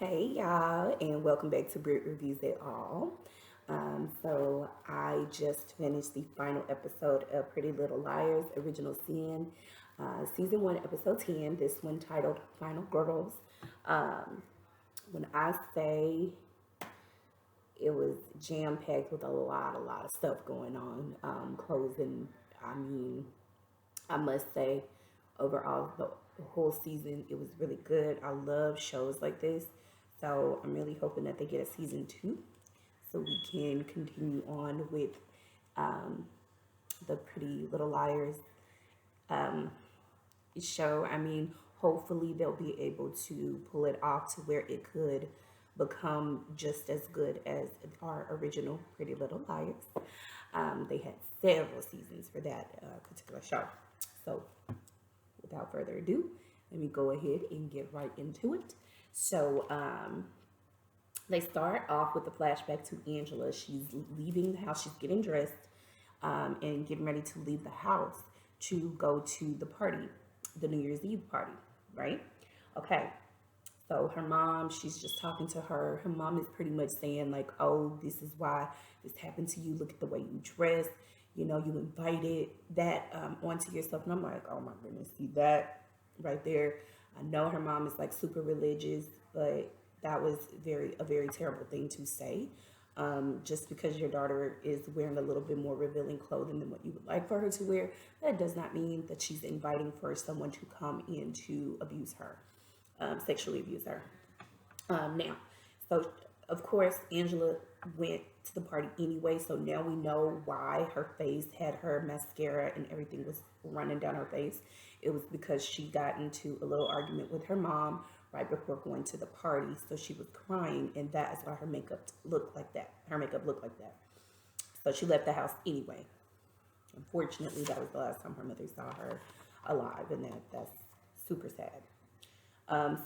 Hey y'all, and welcome back to Brit Reviews It All. So I just finished the final episode of Pretty Little Liars, Original Sin, season 1, episode 10. This one titled Final Girls. Um, when I say it was jam packed with a lot of stuff going on, closing. I mean, I must say, overall, the whole season, it was really good. I love shows like this. So I'm really hoping that they get a season 2 so we can continue on with um, the Pretty Little Liars um, show. I mean, hopefully they'll be able to pull it off to where it could become just as good as our original Pretty Little Liars. They had several seasons for that particular show. So without further ado, let me go ahead and get right into it. So they start off with a flashback to Angela. She's leaving the house, she's getting dressed and getting ready to leave the house to go to the party, the New Year's Eve party, right? Okay, so her mom, she's just talking to her. Her mom is pretty much saying, like, oh, this is why this happened to you. Look at the way you dress. You know, you invited that onto yourself. And I'm like, oh my goodness, see that right there. I know her mom is like super religious, but that was a very terrible thing to say. Just because your daughter is wearing a little bit more revealing clothing than what you would like for her to wear, that does not mean that she's inviting for someone to come in to abuse her, sexually abuse her. Now, so of course, Angela went to the party anyway, so now we know why her face had her mascara and everything was running down her face. It was because she got into a little argument with her mom right before going to the party, so she was crying, and that is why her makeup looked like that. Her makeup looked like that. So she left the house anyway. Unfortunately, that was the last time her mother saw her alive, and that's super sad.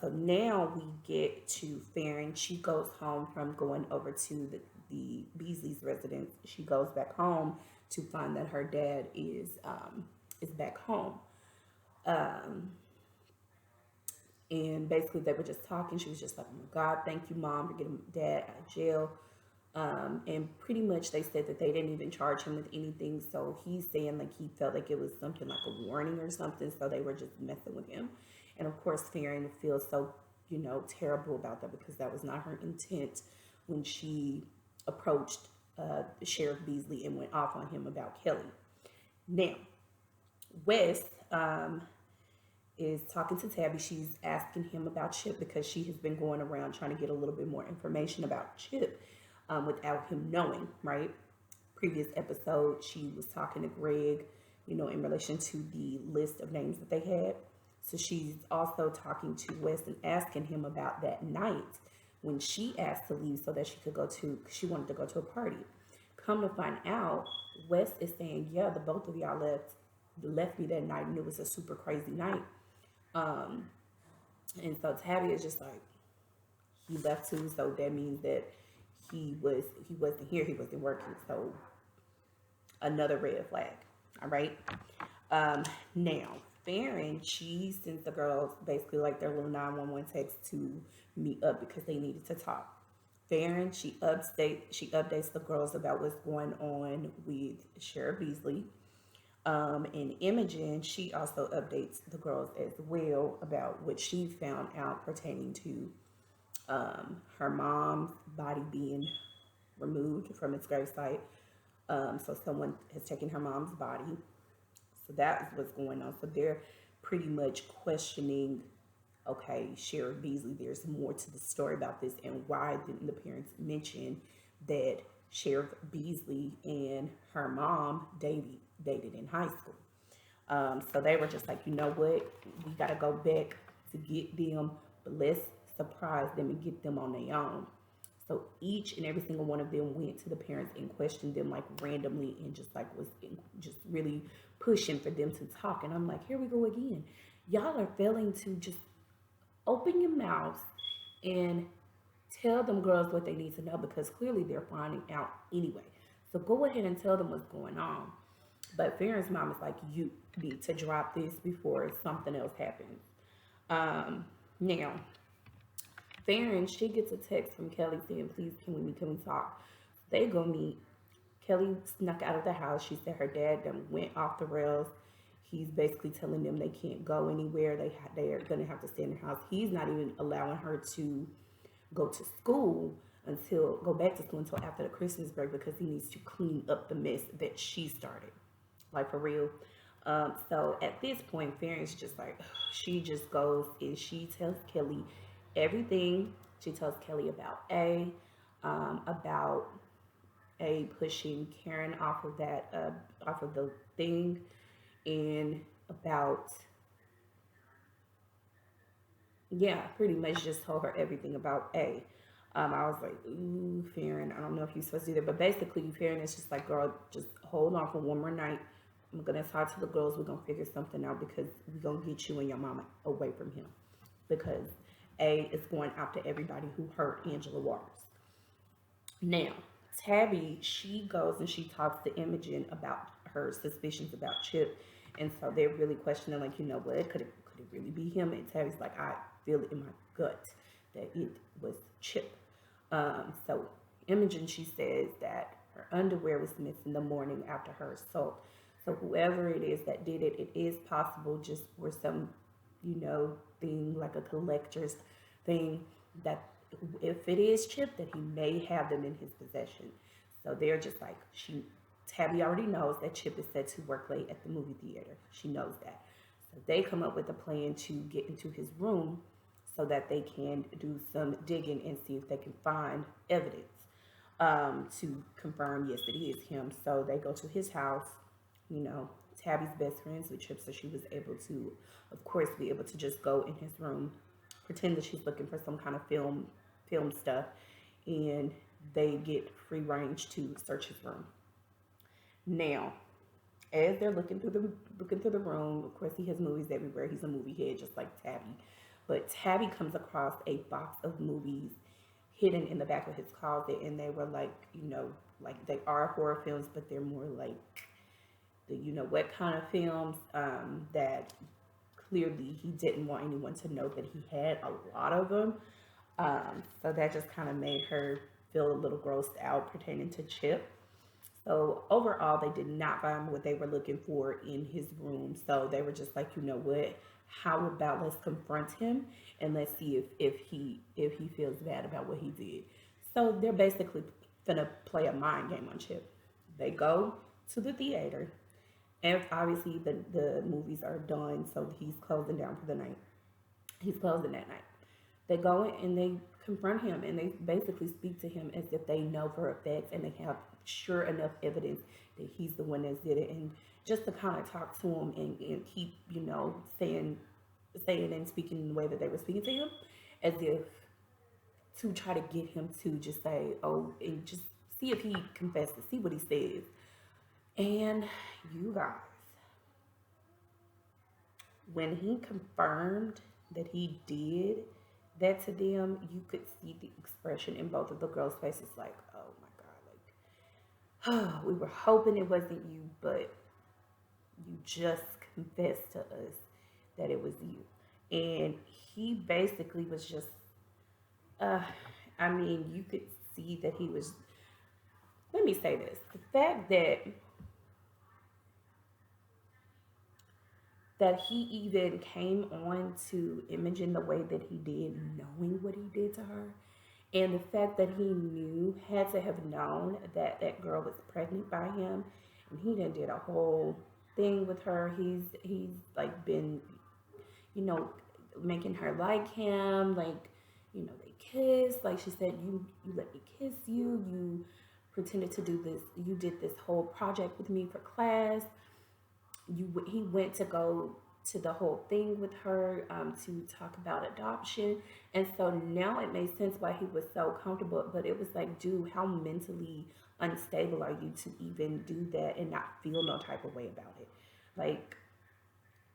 So now we get to Farron. She goes home from going over to the Beasley's residence. She goes back home to find that her dad is back home. Um, and basically they were just talking. She was just like, "Oh my God, thank you, Mom, for getting Dad out of jail." And pretty much they said that they didn't even charge him with anything. So he's saying like he felt like it was something like a warning or something. So they were just messing with him. And of course, Farron feels so, terrible about that because that was not her intent when she approached Sheriff Beasley and went off on him about Kelly. Now, West is talking to Tabby. She's asking him about Chip because she has been going around trying to get a little bit more information about Chip without him knowing, right? Previous episode, she was talking to Greg, in relation to the list of names that they had. So she's also talking to Wes and asking him about that night when she asked to leave so that she could she wanted to go to a party. Come to find out, Wes is saying, yeah, the both of y'all left me that night and it was a super crazy night. Um, and so Tabby is just like, he left too, so that means that he wasn't here, he wasn't working. So another red flag. All right. Now, Farron, she sends the girls basically like their little 911 text to meet up because they needed to talk. Farron, she updates the girls about what's going on with Sheriff Beasley. And Imogen, she also updates the girls as well about what she found out pertaining to her mom's body being removed from its gravesite. So someone has taken her mom's body. So that is what's going on. So they're pretty much questioning, okay, Sheriff Beasley, there's more to the story about this, and why didn't the parents mention that Sheriff Beasley and her mom dated in high school? So they were just like, you know what, we got to go back to get them, but let's surprise them and get them on their own. So each and every single one of them went to the parents and questioned them like randomly and just like was just really pushing for them to talk. And I'm like, here we go again. Y'all are failing to just open your mouths and tell them girls what they need to know because clearly they're finding out anyway. So go ahead and tell them what's going on. But Farron's mom is like, you need to drop this before something else happens. Now, Farron, she gets a text from Kelly saying, please, can we meet? Can we talk? They go meet. Kelly snuck out of the house. She said her dad done went off the rails. He's basically telling them they can't go anywhere. They are gonna have to stay in the house. He's not even allowing her to go to school until go back to school until after the Christmas break because he needs to clean up the mess that she started. Like for real. So at this point, Farron's just like she just goes and she tells Kelly everything. She tells Kelly about A pushing Karen off of that off of the thing, and about yeah, pretty much just told her everything about A. I was like, ooh, Farron, I don't know if you're supposed to do that, but basically, Farron is just like, girl, just hold on for one more night. I'm gonna talk to the girls. We're gonna figure something out because we're gonna get you and your mama away from him because A is going after everybody who hurt Angela Waters. Now, Tabby, she goes and she talks to Imogen about her suspicions about Chip, and so they're really questioning, like, you know what, could it really be him? And Tabby's like, I feel it in my gut that it was Chip. So Imogen, she says that her underwear was missing the morning after her assault. So whoever it is that did it, it is possible just for some, thing like a collector's thing that if it is Chip, that he may have them in his possession. So they're just like Tabby already knows that Chip is said to work late at the movie theater. She knows that. So they come up with a plan to get into his room so that they can do some digging and see if they can find evidence to confirm, yes, it is him. So they go to his house. You know, Tabby's best friends with Chip, so she was able to, of course, be able to just go in his room, pretend that she's looking for some kind of film stuff, and they get free range to search his room. Now, as they're looking through the room, of course he has movies everywhere. He's a movie head just like Tabby. But Tabby comes across a box of movies hidden in the back of his closet, and they were like, like they are horror films, but they're more like the what kind of films that clearly he didn't want anyone to know that he had a lot of them. So that just kind of made her feel a little grossed out pertaining to Chip. So overall, they did not find what they were looking for in his room. So they were just like, you know what? How about let's confront him and let's see if he feels bad about what he did. So they're basically gonna play a mind game on Chip. They go to the theater, and obviously the movies are done, so he's closing down for the night. He's closing that night. They go in and they confront him and they basically speak to him as if they know for a fact and they have sure enough evidence that he's the one that did it. And just to kind of talk to him and keep, saying and speaking in the way that they were speaking to him, as if to try to get him to just say, oh, and just see if he confesses, see what he says. And you guys, when he confirmed that he did that to them, you could see the expression in both of the girls' faces like, oh my God, like, oh, we were hoping it wasn't you, but you just confessed to us that it was you. And he basically was just, uh, you could see that he was, let me say this, the fact that he even came on to Imogen the way that he did, knowing what he did to her, and the fact that he had to have known that that girl was pregnant by him, and he done did a whole thing with her. He's like been, you know, making her like him, like, they kiss. Like she said, you let me kiss you. You pretended to do this. You did this whole project with me for class. He went to go to the whole thing with her to talk about adoption, and so now it made sense why he was so comfortable. But it was like, dude, how mentally unstable are you to even do that and not feel no type of way about it? Like,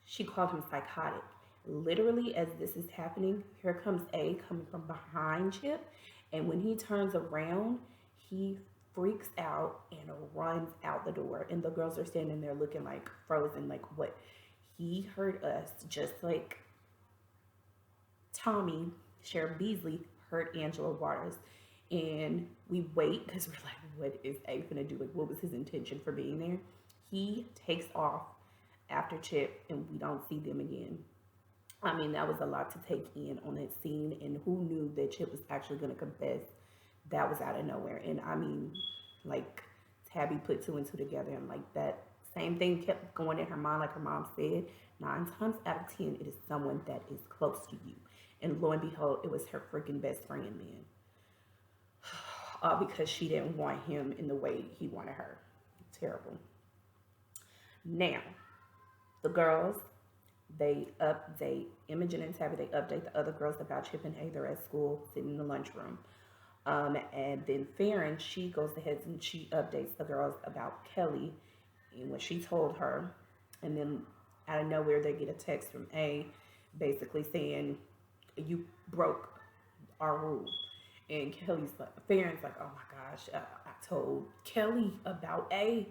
she called him psychotic. Literally, as this is happening, here comes A coming from behind Chip, and when he turns around, he freaks out and runs out the door. And the girls are standing there looking like frozen, like what? He heard us just like Tommy, Sheriff Beasley, hurt Angela Waters. And we wait because we're like, what is A gonna do? Like, what was his intention for being there? He takes off after Chip, and we don't see them again. I mean, that was a lot to take in on that scene. And who knew that Chip was actually going to confess? That was out of nowhere. And I mean, like, Tabby put two and two together, and like that same thing kept going in her mind, like her mom said. 9 times out of 10, it is someone that is close to you. And lo and behold, it was her freaking best friend, man. Because she didn't want him in the way he wanted her. Terrible. Now, the girls, they update Imogen and Tabby. They update the other girls about Chip and Heather at school, sitting in the lunchroom. And then Farron, she goes ahead and she updates the girls about Kelly and what she told her. And then out of nowhere, they get a text from A, basically saying, "You broke our rule." And Kelly's like, Farron's like, "Oh my gosh, I told Kelly about A."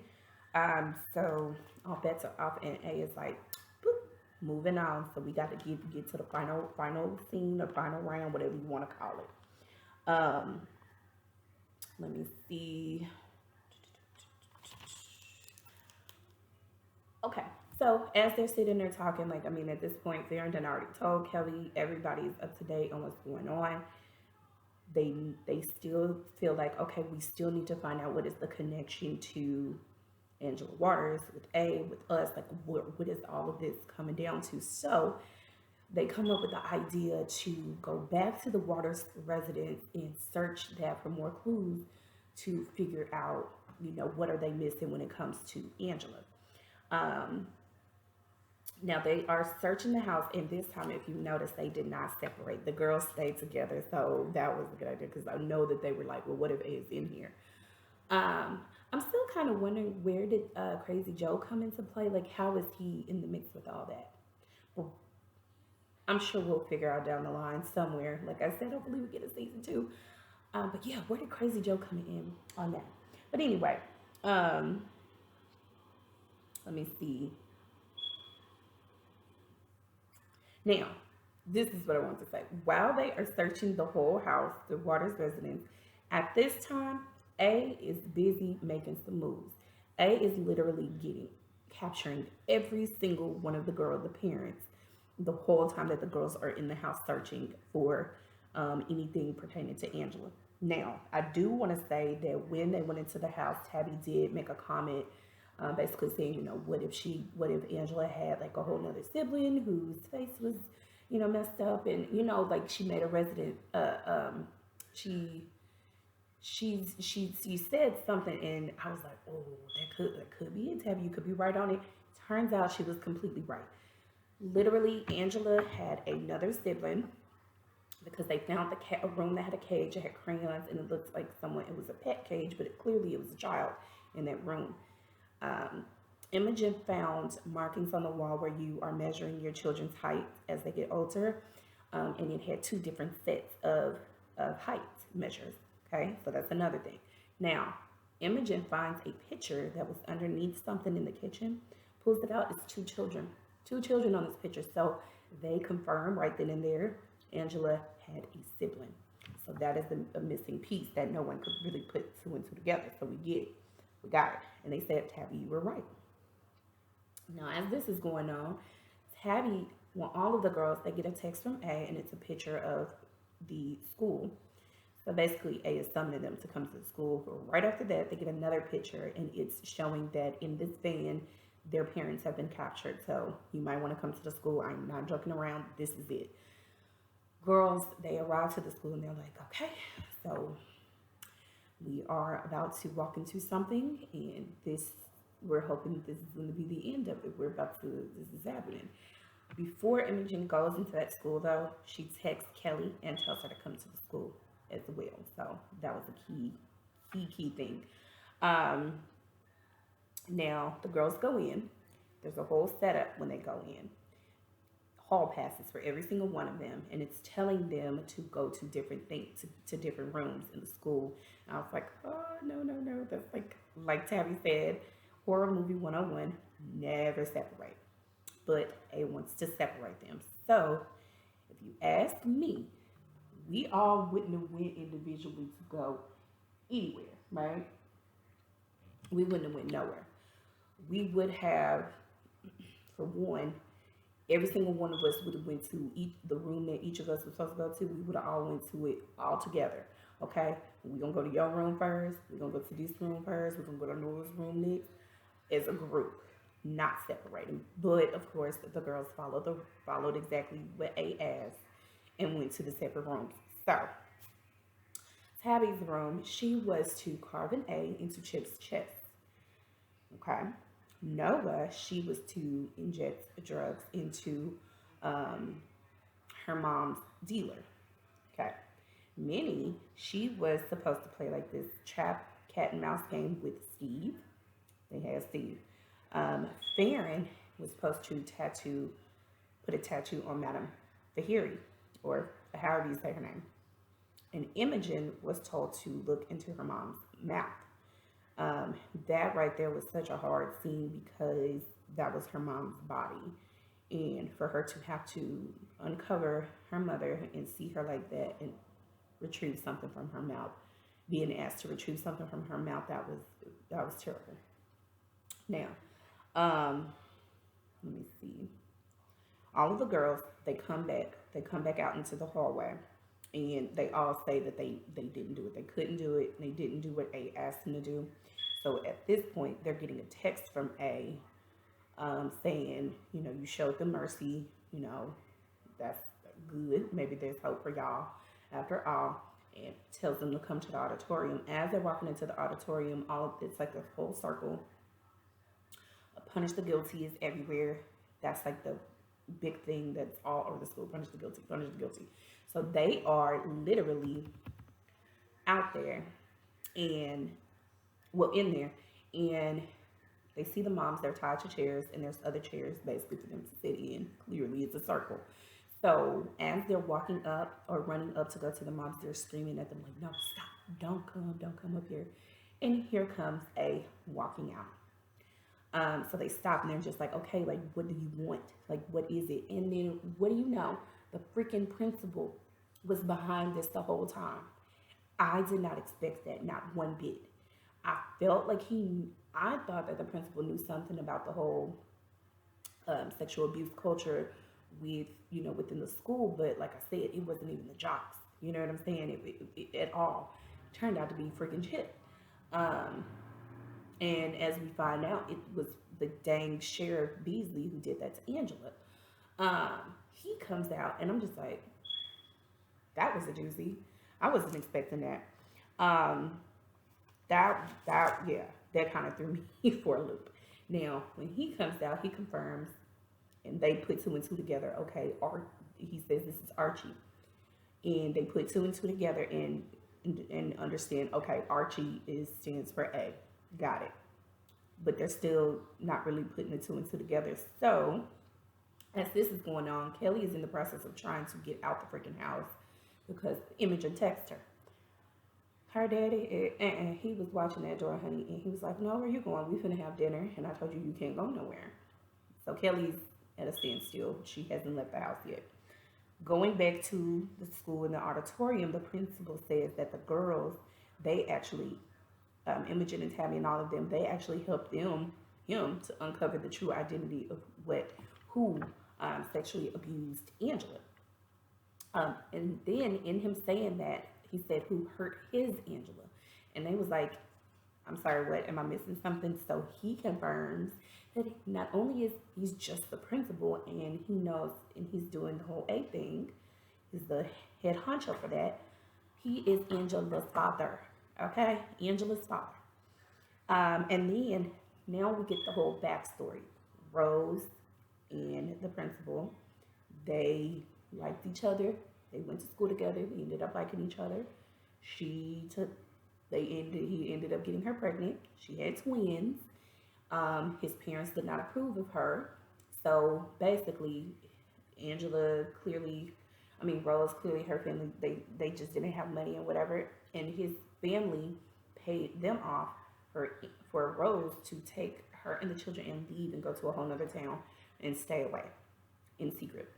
So all bets are off, and A is like, boop, moving on. So we got to get to the final scene or final round, whatever you want to call it. Let me see. Okay, so as they're sitting there talking, like I mean, at this point, Farrington already told Kelly everybody's up to date on what's going on. They still feel like, okay, we still need to find out what is the connection to Angela Waters with A, with us, like what is all of this coming down to? So they come up with the idea to go back to the Waters residence and search that for more clues to figure out, what are they missing when it comes to Angela. Um, Now they are searching the house, and this time, if you notice, they did not separate. The girls stayed together, so that was a good idea because I know that they were like, "Well, what if A is in here?" Um, I'm still kind of wondering, where did Crazy Joe come into play? Like, how is he in the mix with all that? Well, I'm sure we'll figure out down the line somewhere. Like I said, hopefully we get a season two. But yeah, where did Crazy Joe come in on that? But anyway, um, let me see. Now, this is what I want to say. While they are searching the whole house, the Waters residence, at this time, A is busy making some moves. A is literally capturing every single one of the the parents, the whole time that the girls are in the house searching for anything pertaining to Angela. Now, I do want to say that when they went into the house, Tabby did make a comment, basically saying, what if Angela had like a whole nother sibling whose face was, messed up, and like she made a resident, she she said something, and I was like, oh, that could be it, Tabby. You could be right on it. Turns out she was completely right. Literally, Angela had another sibling because they found a room that had a cage. It had crayons, and it looked like it was a pet cage, but clearly it was a child in that room. Um, Imogen found markings on the wall where you are measuring your children's height as they get older, and it had two different sets of height measures. Okay, so that's another thing. Now, Imogen finds a picture that was underneath something in the kitchen, pulls it out. It's two children on this picture. So they confirm right then and there Angela had a sibling. So that is a missing piece that no one could really put two and two together. So we get it. We got it. And they said, Tabby, you were right. Now, as this is going on, Tabby, well, all of the girls, they get a text from A, and it's a picture of the school. So basically, A is summoning them to come to the school. Right after that, they get another picture, and it's showing that in this van, their parents have been captured. So you might want to come to the school. I'm not joking around. This is it. Girls, they arrive to the school, and they're like, okay, so we are about to walk into something, and we're hoping this is going to be the end of it. This is happening. Before Imogen goes into that school, though, she texts Kelly and tells her to come to the school as well. So that was a key thing. Um, Now the girls go in. There's a whole setup when they go in. Hall passes for every single one of them, and it's telling them to go to different things, to different rooms in the school. And I was like, oh, no, that's like Tabby said, horror movie 101, never separate. But A wants to separate them. So if you ask me, we all wouldn't have went individually to go anywhere, right? We wouldn't have went nowhere. We would have, for one, every single one of us would have went to the room that each of us was supposed to go to. We would have all went to it all together. Okay, we're gonna go to your room first. We're gonna go to this room first. We're gonna go to Noah's room next, as a group, not separating. But of course, the girls followed exactly what A asked and went to the separate rooms. So Tabby's room, she was to carve an A into Chip's chest. Okay. Noah, she was to inject drugs into um, her mom's dealer. Okay. Minnie, she was supposed to play like this trap cat and mouse game with Steve. They had Steve. Um, Farron was supposed to put a tattoo on Madame Fahiri, or however you say her name. And Imogen was told to look into her mom's mouth. Um, that right there was such a hard scene because that was her mom's body. And for her to have to uncover her mother and see her like that and retrieve something from her mouth, being asked to retrieve something from her mouth, that was terrible. Now, um, let me see. All of the girls, they come back. They come back out into the hallway, and they all say that they didn't do it. They couldn't do it. They didn't do what A asked them to do. So at this point, they're getting a text from A, saying, you showed them mercy. That's good. Maybe there's hope for y'all after all. And tells them to come to the auditorium. As they're walking into the auditorium, it's like a whole circle. Punish the guilty is everywhere. That's like the big thing that's all over the school. Punish the guilty, punish the guilty. So they are literally out there and, well, in there. And they see the moms, they're tied to chairs, and there's other chairs basically for them to sit in. Clearly, it's a circle. So as they're walking up or running up to go to the moms, they're screaming at them like, no, stop, don't come up here. And here comes A walking out. So they stop and they're just like, okay, like, what do you want? Like, what is it? And then, what do you know? The freaking principal was behind this the whole time. I did not expect that, not one bit. I felt like I thought that the principal knew something about the whole sexual abuse culture within the school, but like I said, it wasn't even the jocks. You know what I'm saying? It at all. It turned out to be freaking shit. Um, and as we find out, it was the dang Sheriff Beasley who did that to Angela. He comes out, and I'm just like, that was a doozy. I wasn't expecting that. Um, that kind of threw me for a loop. Now, when he comes out, he confirms, and they put two and two together. Okay, he says this is Archie, and they put two and two together and understand. Okay, Archie stands for A. Got it. But they're still not really putting the two and two together. So, as this is going on, Kelly is in the process of trying to get out the freaking house because Imogen texted her. Her daddy, he was watching that door, honey, and he was like, no, where you going? We finna have dinner, and I told you can't go nowhere. So Kelly's at a standstill. She hasn't left the house yet. Going back to the school in the auditorium, the principal says that the girls, they actually, Imogen and Tabby and all of them, they actually helped him to uncover the true identity of who sexually abused Angela. And then in him saying that, he said, who hurt his Angela? And they was like, I'm sorry, what? Am I missing something? So he confirms that not only is he's just the principal and he knows and he's doing the whole A thing, is the head honcho for that, he is Angela's father. Okay? Angela's father. And then now we get the whole backstory. Rose and the principal, they liked each other. They went to school together. They ended up liking each other. He ended up getting her pregnant. She had twins. His parents did not approve of her. So basically, Rose clearly, her family, they just didn't have money and whatever. And his family paid them off for Rose to take her and the children and leave and go to a whole nother town and stay away in secret.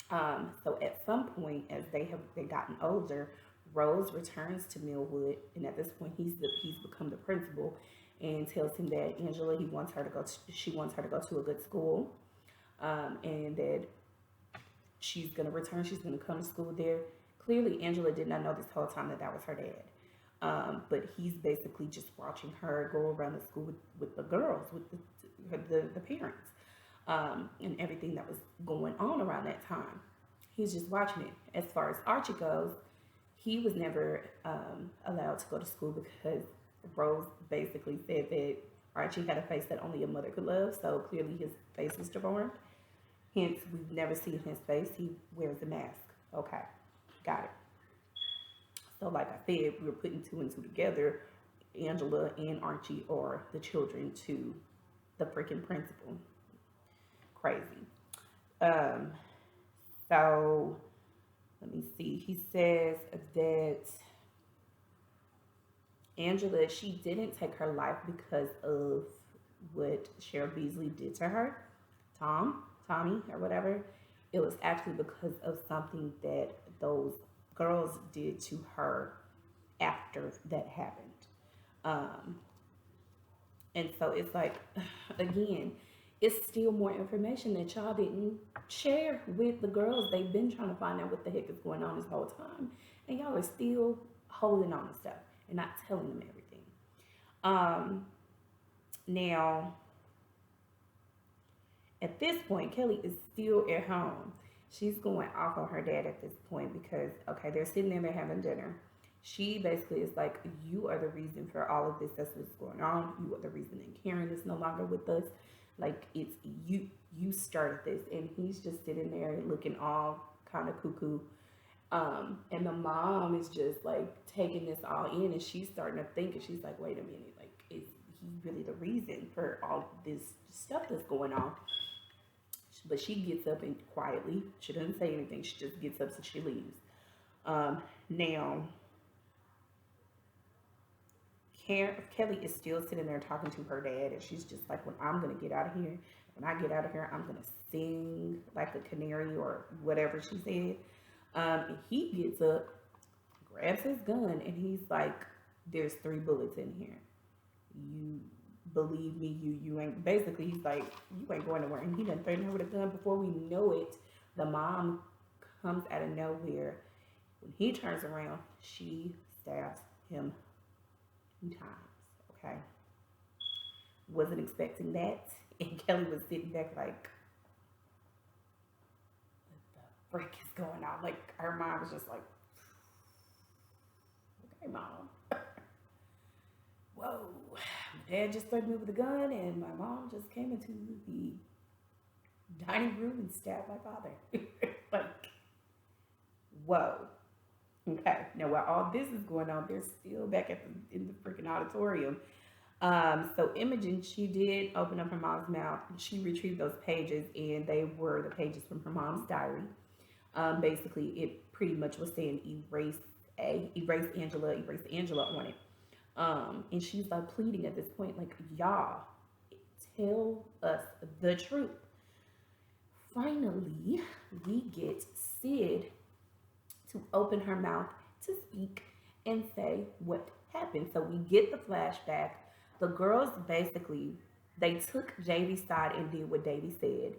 So at some point, as they gotten older, Rose returns to Millwood, and at this point, he's become the principal, and tells him that Angela he wants her to go. She wants her to go to a good school, and that she's gonna return. She's gonna come to school there. Clearly, Angela did not know this whole time that that was her dad. But he's basically just watching her go around the school with the girls, with the parents, and everything that was going on around that time. He's just watching it. As far as Archie goes, he was never allowed to go to school because Rose basically said that Archie had a face that only a mother could love. So clearly his face was deformed. Hence, we've never seen his face. He wears a mask. Okay, got it. So, like I said, we were putting two and two together. Angela and Archie are the children to the freaking principal. Crazy. Um, so let me see. He says that Angela, she didn't take her life because of what Sheriff Beasley did to her, Tommy, or whatever. It was actually because of something that those girls did to her after that happened. Um, and so it's like, again, it's still more information that y'all didn't share with the girls. They've been trying to find out what the heck is going on this whole time. And y'all are still holding on to stuff and not telling them everything. Um, Now, at this point, Kelly is still at home. She's going off on her dad at this point because, okay, they're sitting there, they're having dinner. She basically is like, you are the reason for all of this. That's what's going on. You are the reason that Karen is no longer with us. Like, it's you. You started this. And he's just sitting there looking all kind of cuckoo. And the mom is just like taking this all in, and she's starting to think, and she's like, wait a minute, like, is he really the reason for all this stuff that's going on? But she gets up and quietly, she doesn't say anything, she just gets up and she leaves. Now, Kelly is still sitting there talking to her dad, and she's just like, when I'm going to get out of here, when I get out of here, I'm going to sing like a canary or whatever she said. And he gets up, grabs his gun, and he's like, there's 3 bullets in here. You believe me, you ain't, basically he's like, you ain't going nowhere. And he done threatened her with a gun. Before we know it, the mom comes out of nowhere. When he turns around, she stabs him 2 times. Okay, wasn't expecting that. And Kelly was sitting back like, what the frick is going on? Like, her mom was just like, okay, mom. Whoa, my dad just threatened me with a gun, and my mom just came into the dining room and stabbed my father. Like, whoa. Okay, now while all this is going on, they're still back at in the freaking auditorium. So Imogen, she did open up her mom's mouth, and she retrieved those pages, and they were the pages from her mom's diary. Basically, it pretty much was saying erase Angela on it. And she's like pleading at this point, like, y'all, tell us the truth. Finally, we get Sid to open her mouth to speak and say what happened. So we get the flashback. The girls basically, they took Davy's side and did what Davy said.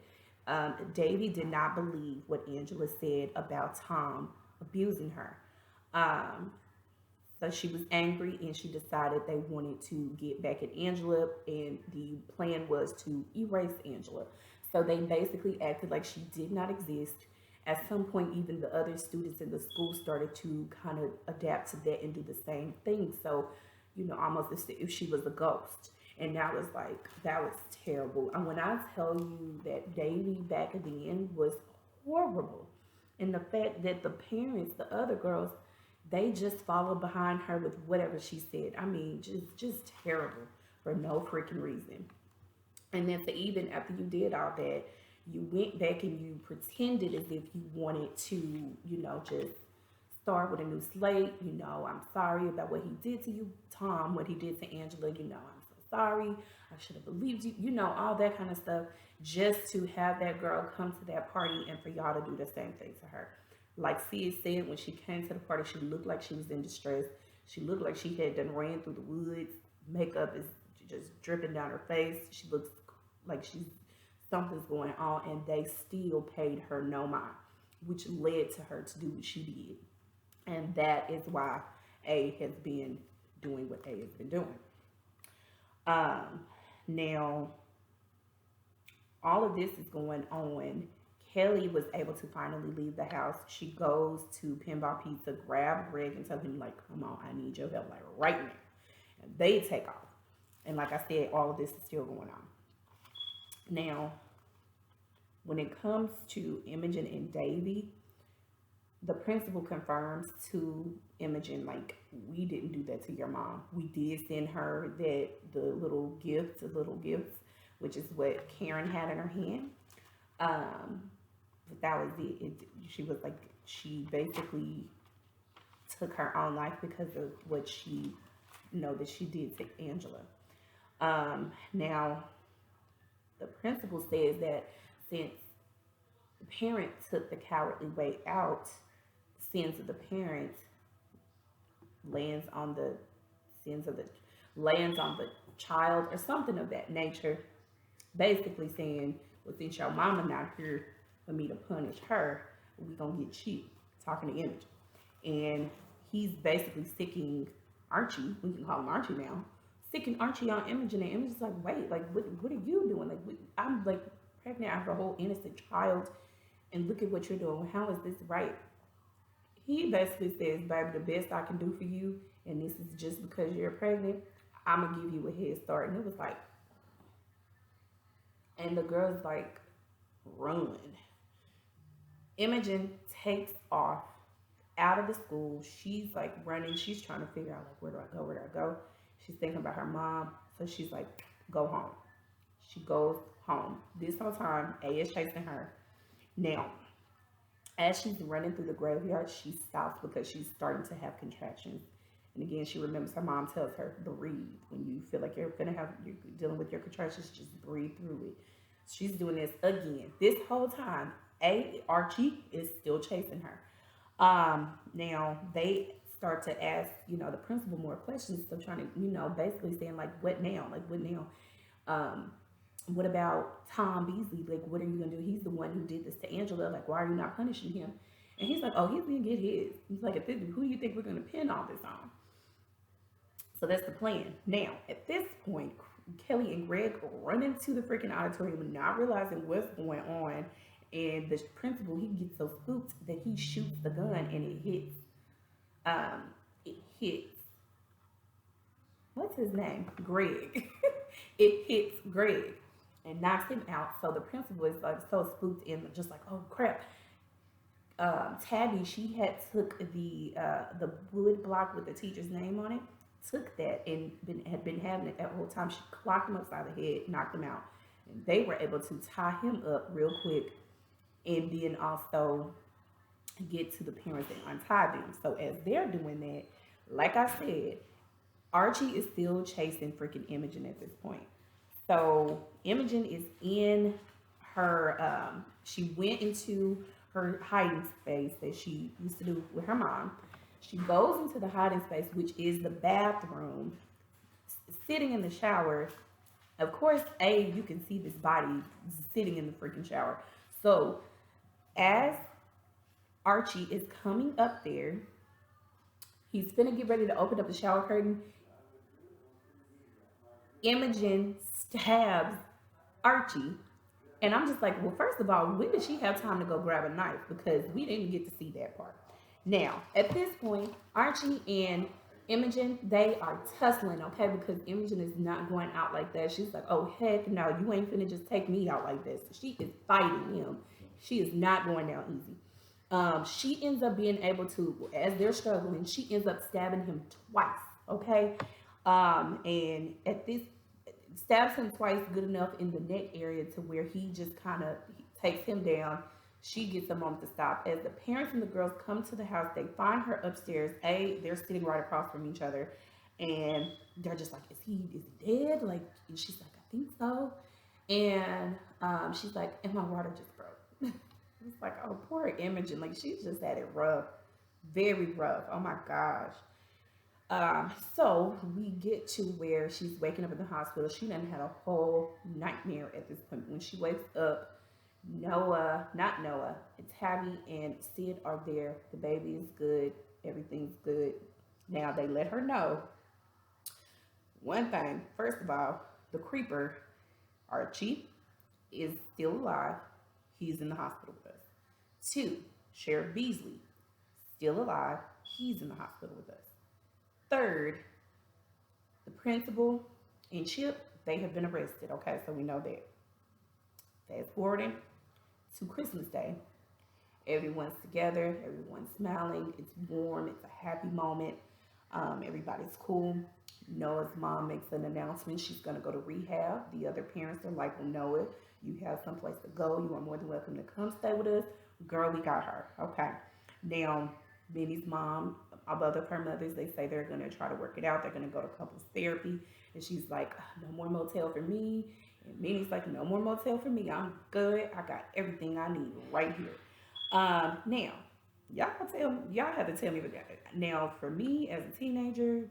Davy did not believe what Angela said about Tom abusing her. Um, so she was angry, and she decided they wanted to get back at Angela, and the plan was to erase Angela. So they basically acted like she did not exist. At some point, even the other students in the school started to kind of adapt to that and do the same thing. So, almost as if she was a ghost. And that was terrible. And when I tell you that Davy back then was horrible, and the fact that the parents, the other girls, they just followed behind her with whatever she said. I mean, just terrible for no freaking reason. And then, to even after you did all that, you went back and you pretended as if you wanted to, just start with a new slate. I'm sorry about what he did to you, Tom, what he did to Angela. I'm so sorry. I should have believed you. You know, all that kind of stuff. Just to have that girl come to that party and for y'all to do the same thing to her. Like Sia said, when she came to the party, she looked like she was in distress. She looked like she had done ran through the woods. Makeup is just dripping down her face. She looks like she's something's going on, and they still paid her no mind, which led to her to do what she did. And that is why A has been doing what A has been doing. Um, Now, all of this is going on. Kelly was able to finally leave the house. She goes to Pinball Pizza, grab Greg, and tell him, like, come on, I need your help, like, right now. And they take off. And like I said, all of this is still going on. Now, when it comes to Imogen and Davy, the principal confirms to Imogen, like, we didn't do that to your mom. We did send her the little gifts, which is what Karen had in her hand. But that was it. She was like, she basically took her own life because of what she, that she did to Angela. Now, the principal says that since the parent took the cowardly way out, sins of the parent lands on the sins of the lands on the child or something of that nature. Basically saying, well, since your mama not here for me to punish her, we gonna get you. Talking to Imogen. And he's basically sticking Archie, we can call him Archie now, sticking Archie on Imogen, and Imogen's like, wait, like, what are you doing? Like, I'm like pregnant after a whole innocent child, and look at what you're doing. How is this right? He basically says, baby, the best I can do for you, and this is just because you're pregnant, I'm gonna give you a head start. And it was like, and the girl's like, run. Imogen takes off out of the school. She's like running. She's trying to figure out, like, where do I go? Where do I go? She's thinking about her mom. So she's like, go home. She goes home. This whole time, A is chasing her. Now, as she's running through the graveyard, she stops because she's starting to have contractions. And again, she remembers her mom tells her, breathe. When you feel like you're dealing with your contractions, just breathe through it. She's doing this again. This whole time, Archie is still chasing her. Now they start to ask, the principal more questions. So trying to, basically saying, like, what now? Like, what now? What about Tom Beasley? Like, what are you gonna do? He's the one who did this to Angela. Like, why are you not punishing him? And he's like, oh, he's gonna get his. He's like, who do you think we're gonna pin all this on? So that's the plan. Now, at this point, Kelly and Greg run into the freaking auditorium, not realizing what's going on. And the principal, he gets so spooked that he shoots the gun, and it hits, what's his name? Greg. It hits Greg and knocks him out. So the principal is like so spooked and just like, oh crap. Tabby, she had took the wood block with the teacher's name on it, took that and had been having it that whole time. She clocked him upside the head, knocked him out. And they were able to tie him up real quick and then also get to the parents and untie them. So as they're doing that, like I said, Archie is still chasing freaking Imogen at this point. So Imogen is in her, she went into her hiding space that she used to do with her mom. She goes into the hiding space, which is the bathroom, sitting in the shower. Of course, you can see this body sitting in the freaking shower. So as Archie is coming up there, he's finna get ready to open up the shower curtain. Imogen stabs Archie. And I'm just like, well, first of all, when did she have time to go grab a knife? Because we didn't get to see that part. Now, at this point, Archie and Imogen, they are tussling, okay? Because Imogen is not going out like that. She's like, oh, heck no, you ain't finna just take me out like this. She is fighting him. She is not going down easy. She ends up being able to, as they're struggling, she ends up stabbing him twice, okay? And at this, stabs him twice good enough in the neck area to where he just kind of takes him down. She gets a moment to stop. As the parents and the girls come to the house, they find her upstairs. They're sitting right across from each other. And they're just like, is he dead? Like, and she's like, I think so. And she's like, and my water just broke. It's like, oh, poor Imogen. Like, she's just had it rough, very rough. Oh my gosh. So we get to where she's waking up in the hospital. She done had a whole nightmare at this point. When she wakes up, Noah, not Noah, it's Tabby and Sid are there. The baby is good. Everything's good. Now they let her know one thing. First of all, the creeper, Archie, is still alive. He's in the hospital with us. Two, Sheriff Beasley, still alive. He's in the hospital with us. Third, the principal and Chip, they have been arrested. Okay, so we know that. Fast forwarding to Christmas Day. Everyone's together, everyone's smiling, it's warm, it's a happy moment. Everybody's cool. Noah's mom makes an announcement she's going to go to rehab. The other parents are like, well, Noah, you have someplace to go. You are more than welcome to come stay with us. Girl, we got her. Okay. Now, Benny's mom, both of her mothers, they say they're going to try to work it out. They're going to go to couples therapy. And she's like, no more motel for me. And Benny's like, no more motel for me. I'm good. I got everything I need right here. Now, y'all have to tell me. Now, for me as a teenager,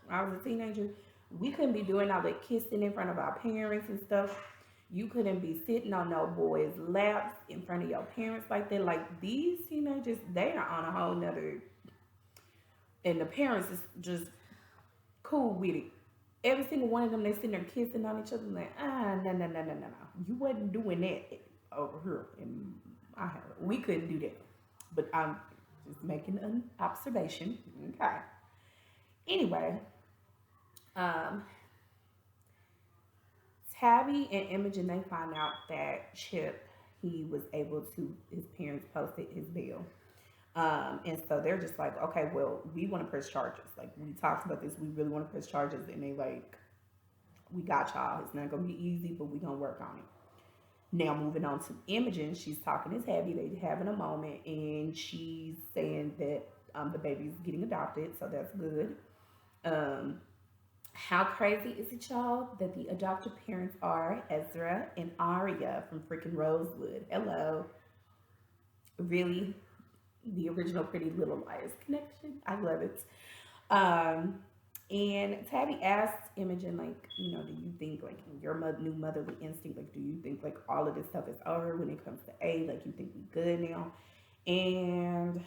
I was a teenager. We couldn't be doing all that kissing in front of our parents and stuff. You couldn't be sitting on no boys' laps in front of your parents like that. Like these teenagers, they are on a whole nother. And the parents is just cool with it. Every single one of them, they sitting there kissing on each other, like no, no, no, no, no, no. You wasn't doing that over here, and we couldn't do that. But I'm just making an observation. Okay. Anyway, um, Tabby and Imogen, they find out that Chip, he was able to, his parents posted his bill. And so they're just like, okay, well, we want to press charges. Like, we talked about this, we really want to press charges. And they like, we got y'all. It's not going to be easy, but we going to work on it. Now, moving on to Imogen, she's talking to Tabby. They having a moment, and she's saying that the baby's getting adopted, so that's good. Um, how crazy is it, y'all, that the adopted parents are Ezra and Aria from freaking Rosewood? Hello. Really? The original Pretty Little Liars connection? I love it. Um, and Tabby asked Imogen, like, do you think, like, in your new motherly instinct, like, do you think, like, all of this stuff is over when it comes to A? Like, you think we good now? And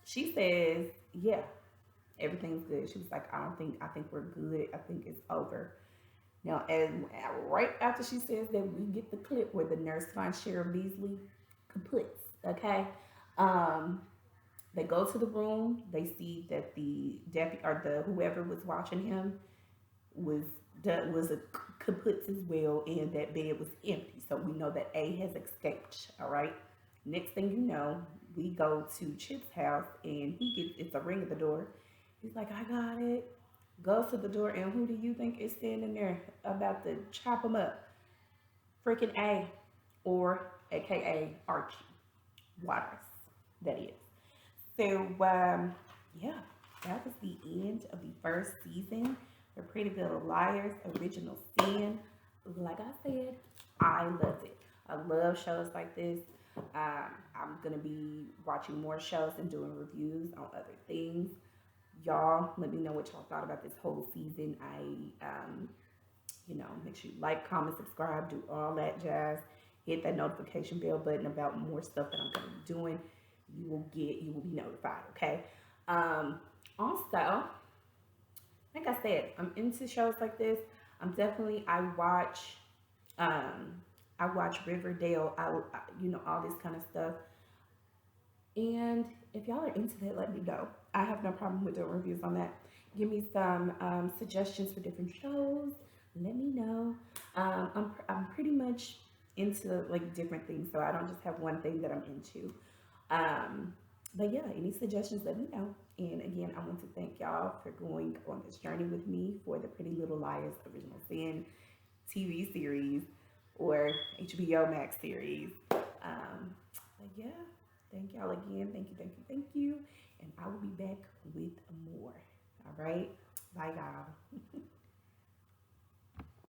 she says, yeah, everything's good. She was like, I think we're good. I think it's over. Now, and right after she says that, we get the clip where the nurse finds Sheriff Beasley kaputs, okay? Um, they go to the room. They see that the deputy or the whoever was watching him was was a kaputs as well, and that bed was empty. So we know that A has escaped. All right. Next thing you know, we go to Chip's house, and he gets it's a ring at the door. He's like, I got it. Goes to the door, and who do you think is standing there about to chop him up? Freaking A, or AKA Archie Waters. That is. So, yeah, that was the end of the first season. The Pretty Little Liars Original Sin. Like I said, I loved it. I love shows like this. I'm going to be watching more shows and doing reviews on other things. Y'all, let me know what y'all thought about this whole season. Make sure you like, comment, subscribe, do all that jazz. Hit that notification bell button about more stuff that I'm going to be doing. You will be notified, okay? Also, like I said, I'm into shows like this. I watch Riverdale, all this kind of stuff. And if y'all are into that, let me know. I have no problem with doing reviews on that. Give me some suggestions for different shows. Let me know. I'm pretty much into like different things, so I don't just have one thing that I'm into. But yeah, any suggestions, let me know. And again, I want to thank y'all for going on this journey with me for the Pretty Little Liars Original Sin TV series or HBO Max series. But yeah, Thank y'all again. Thank you, thank you, thank you. And I will be back with more. All right. Bye, y'all.